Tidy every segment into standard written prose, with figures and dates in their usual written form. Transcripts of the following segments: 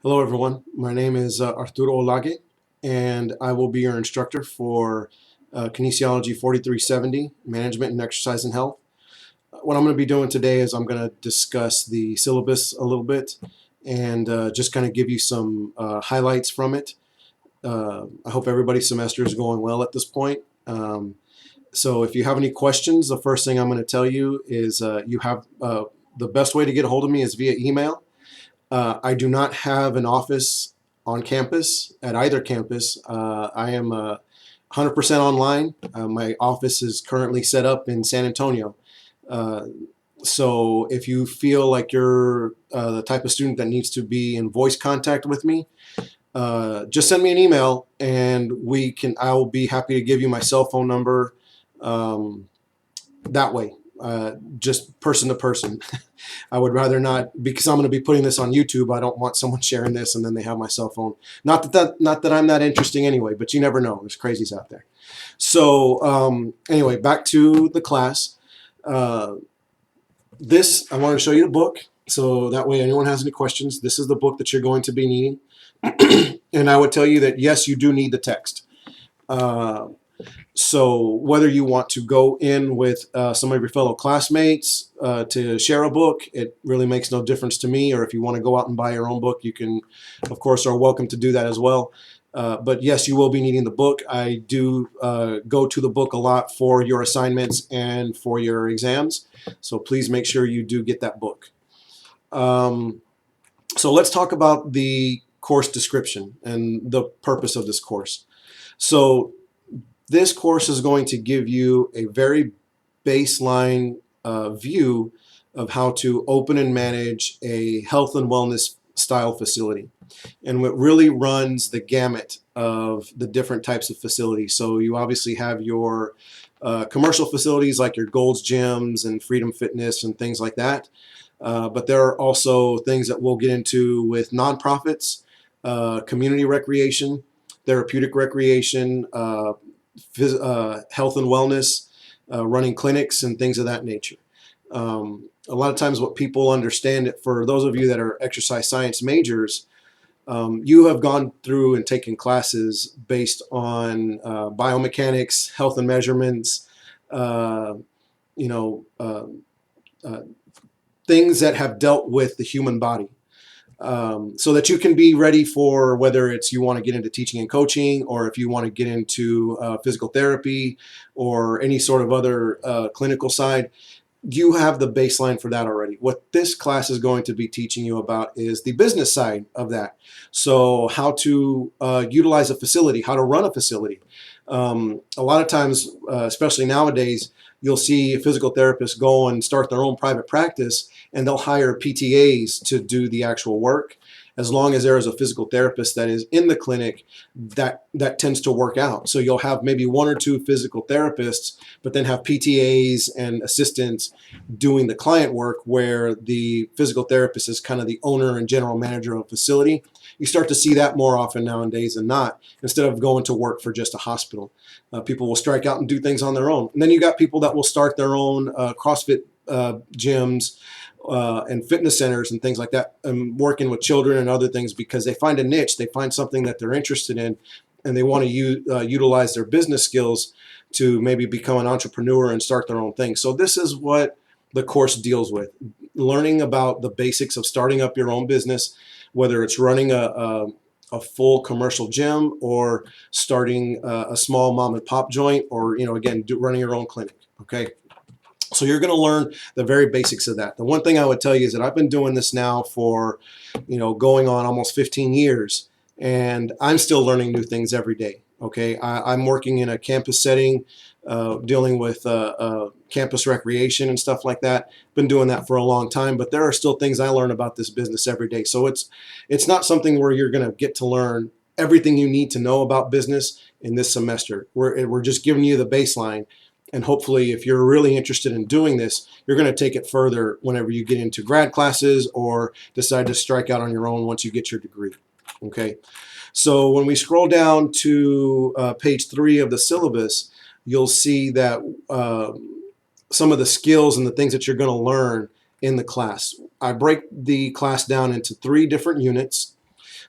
Hello, everyone. My name is Arturo Olage, and I will be your instructor for Kinesiology 4370, Management and Exercise and Health. What I'm going to be doing today is I'm going to discuss the syllabus a little bit and just kind of give you some highlights from it. I hope everybody's semester is going well at this point. So if you have any questions, the first thing I'm going to tell you is the best way to get a hold of me is via email. I do not have an office on campus at either campus. I am 100% online. My office is currently set up in San Antonio. Uh, so if you feel like you're the type of student that needs to be in voice contact with me, just send me an email and I will be happy to give you my cell phone number that way, just person to person. I would rather not, because I'm going to be putting this on YouTube. I don't want someone sharing this and then they have my cell phone. Not that I'm that interesting anyway, but you never know. There's crazies out there. So anyway, back to the class. I want to show you the book. So that way anyone has any questions, this is the book that you're going to be needing. And I would tell you that, yes, you do need the text. So whether you want to go in with some of your fellow classmates to share a book, it really makes no difference to me. Or if you want to go out and buy your own book, you can, of course, are welcome to do that as well. But yes, you will be needing the book. I do go to the book a lot for your assignments and for your exams. So please make sure you do get that book. So let's talk about the course description and the purpose of this course. So this course is going to give you a very baseline view of how to open and manage a health and wellness style facility. And it really runs the gamut of the different types of facilities. So you obviously have your commercial facilities like your Gold's Gyms and Freedom Fitness and things like that. But there are also things that we'll get into with nonprofits, community recreation, therapeutic recreation, health and wellness, running clinics and things of that nature. A lot of times what people understand, it for those of you that are exercise science majors, you have gone through and taken classes based on biomechanics, health and measurements, you know, things that have dealt with the human body. So that you can be ready for whether it's you want to get into teaching and coaching, or if you want to get into physical therapy or any sort of other clinical side. You have the baseline for that already. What this class is going to be teaching you about is the business side of that. So how to utilize a facility, how to run a facility. A lot of times, especially nowadays, you'll see physical therapists go and start their own private practice, and they'll hire PTAs to do the actual work. As long as there is a physical therapist that is in the clinic, that tends to work out. So you'll have maybe one or two physical therapists, but then have PTAs and assistants doing the client work, where the physical therapist is kind of the owner and general manager of a facility. You start to see that more often nowadays than not, instead of going to work for just a hospital. People will strike out and do things on their own. And then you got people that will start their own CrossFit gyms, and fitness centers and things like that, and working with children and other things, because they find a niche, they find something that they're interested in, and they want to utilize their business skills to maybe become an entrepreneur and start their own thing. So this is what the course deals with: learning about the basics of starting up your own business, whether it's running a full commercial gym or starting a small mom and pop joint, or again, running your own clinic. Okay. So you're going to learn the very basics of that. The one thing I would tell you is that I've been doing this now for, going on almost 15 years, and I'm still learning new things every day. Okay, I'm working in a campus setting, dealing with campus recreation and stuff like that. Been doing that for a long time, but there are still things I learn about this business every day. So it's not something where you're going to get to learn everything you need to know about business in this semester. We're just giving you the baseline. And hopefully, if you're really interested in doing this, you're going to take it further whenever you get into grad classes or decide to strike out on your own once you get your degree. Okay. So when we scroll down to page 3 of the syllabus, you'll see that some of the skills and the things that you're going to learn in the class. I break the class down into 3 different units.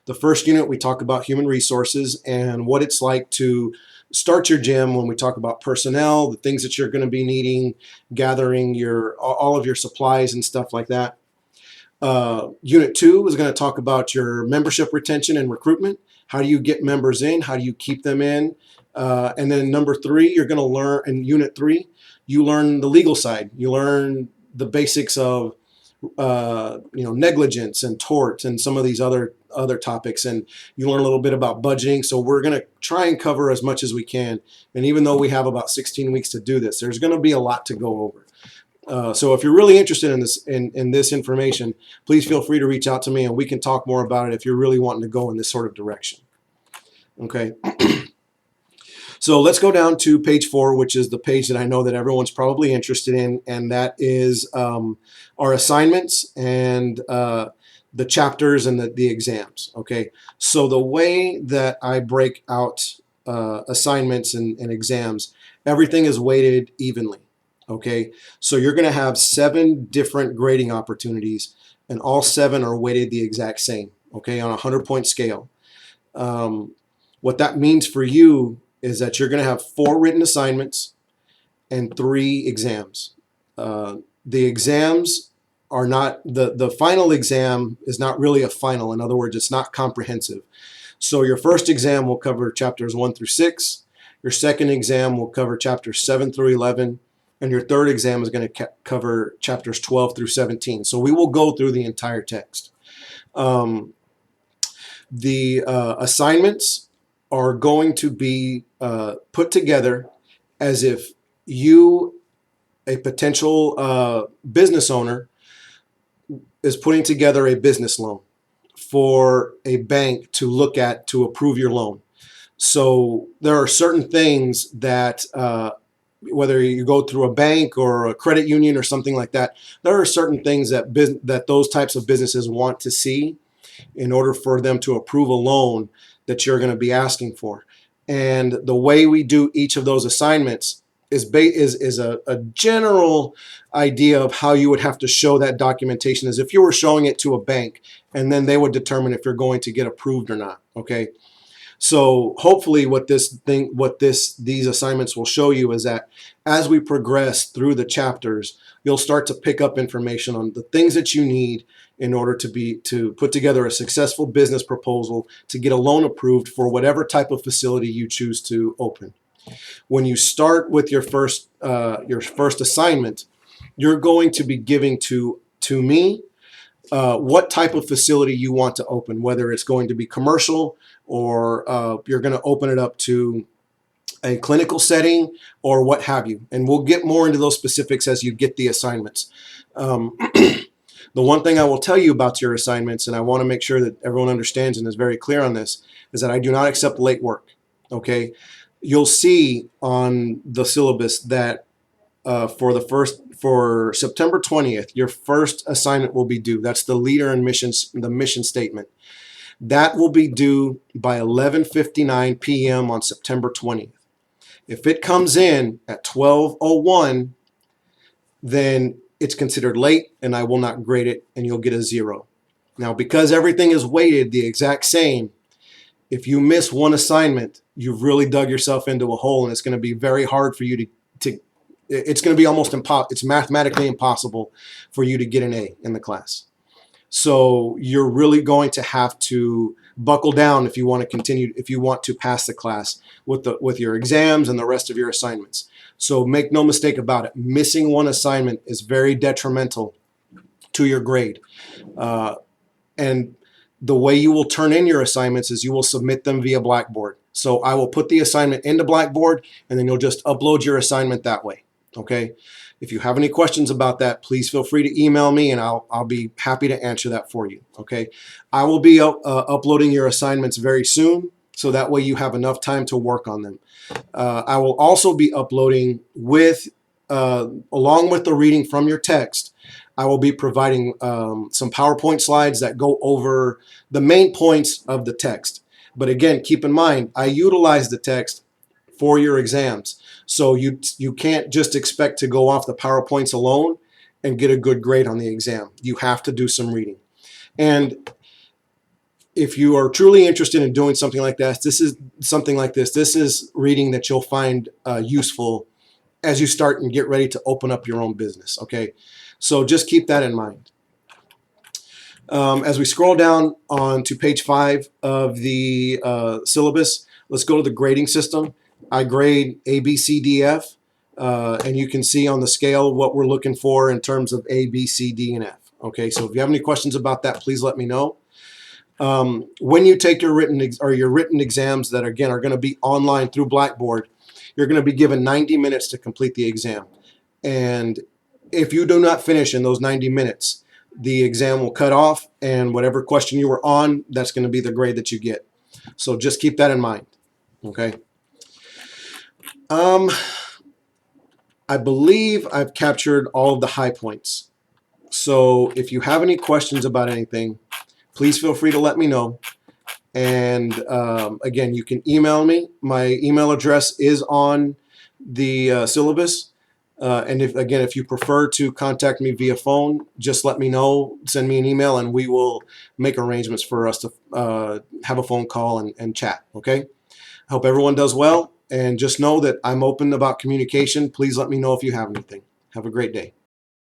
The first unit, we talk about human resources and what it's like to start your gym. When we talk about personnel, the things that you're going to be needing, gathering all of your supplies and stuff like that. Unit 2 is going to talk about your membership retention and recruitment. How do you get members in? How do you keep them in? And then number 3, you're going to learn in Unit 3, you learn the legal side. You learn the basics of negligence and tort and some of these other topics, and you learn a little bit about budgeting. So we're going to try and cover as much as we can. And even though we have about 16 weeks to do this, there's going to be a lot to go over. So if you're really interested in this information, please feel free to reach out to me, and we can talk more about it if you're really wanting to go in this sort of direction. Okay. So let's go down to page 4, which is the page that I know that everyone's probably interested in, and that is our assignments and the chapters and the exams. Okay, so the way that I break out assignments and exams, everything is weighted evenly. Okay, so you're going to have 7 different grading opportunities, and all 7 are weighted the exact same. Okay, on a 100-point scale. What that means for you is that you're going to have 4 written assignments and 3 exams. The exams are not, the final exam is not really a final. In other words, it's not comprehensive. So your first exam will cover chapters 1 through 6. Your second exam will cover chapters 7 through 11. And your third exam is going to cover chapters 12 through 17. So we will go through the entire text. The assignments are going to be put together as if you, a potential business owner, is putting together a business loan for a bank to look at to approve your loan. So there are certain things that whether you go through a bank or a credit union or something like that, there are certain things that those types of businesses want to see in order for them to approve a loan that you're going to be asking for. And the way we do each of those assignments is a general idea of how you would have to show that documentation, as if you were showing it to a bank, and then they would determine if you're going to get approved or not. Okay. So hopefully these assignments will show you is that as we progress through the chapters, you'll start to pick up information on the things that you need in order to put together a successful business proposal to get a loan approved for whatever type of facility you choose to open. When you start with your first assignment, you're going to be giving to me what type of facility you want to open, whether it's going to be commercial or you're going to open it up to a clinical setting or what have you. And we'll get more into those specifics as you get the assignments. The one thing I will tell you about your assignments, and I want to make sure that everyone understands and is very clear on this, is that I do not accept late work. Okay, you'll see on the syllabus that for September 20th, your first assignment will be due. That's the leader and the mission statement. That will be due by 11:59 p.m. on September 20th. If it comes in at 12:01, then it's considered late and I will not grade it, and you'll get a 0. Now, because everything is weighted the exact same, if you miss one assignment, you've really dug yourself into a hole, and it's going to be very hard for you to it's going to be almost impossible. It's mathematically impossible for you to get an A in the class. So you're really going to have to buckle down if you want to continue, if you want to pass the class with your exams and the rest of your assignments. So make no mistake about it. Missing one assignment is very detrimental to your grade. And the way you will turn in your assignments is you will submit them via Blackboard. So I will put the assignment into Blackboard, and then you'll just upload your assignment that way. Okay. If you have any questions about that, please feel free to email me, and I'll be happy to answer that for you. Okay. I will be uploading your assignments very soon, so that way you have enough time to work on them. I will also be uploading along with the reading from your text, I will be providing some PowerPoint slides that go over the main points of the text. But again, keep in mind, I utilize the text for your exams. So you can't just expect to go off the PowerPoints alone and get a good grade on the exam. You have to do some reading. And if you are truly interested in doing something like that, this is reading that you'll find useful as you start and get ready to open up your own business. Okay, so just keep that in mind. As we scroll down on to page 5 of the syllabus, let's go to the grading system. I grade A, B, C, D, F, and you can see on the scale what we're looking for in terms of A, B, C, D, and F. Okay, so if you have any questions about that, please let me know. When you take your written exams that again are going to be online through Blackboard, you're going to be given 90 minutes to complete the exam. And if you do not finish in those 90 minutes, the exam will cut off, and whatever question you were on, that's going to be the grade that you get. So just keep that in mind. Okay. I believe I've captured all of the high points. So if you have any questions about anything, please feel free to let me know. And again, you can email me. My email address is on the syllabus. And if you prefer to contact me via phone, just let me know, send me an email, and we will make arrangements for us to have a phone call and chat. Okay. I hope everyone does well, and just know that I'm open about communication. Please let me know if you have anything. Have a great day.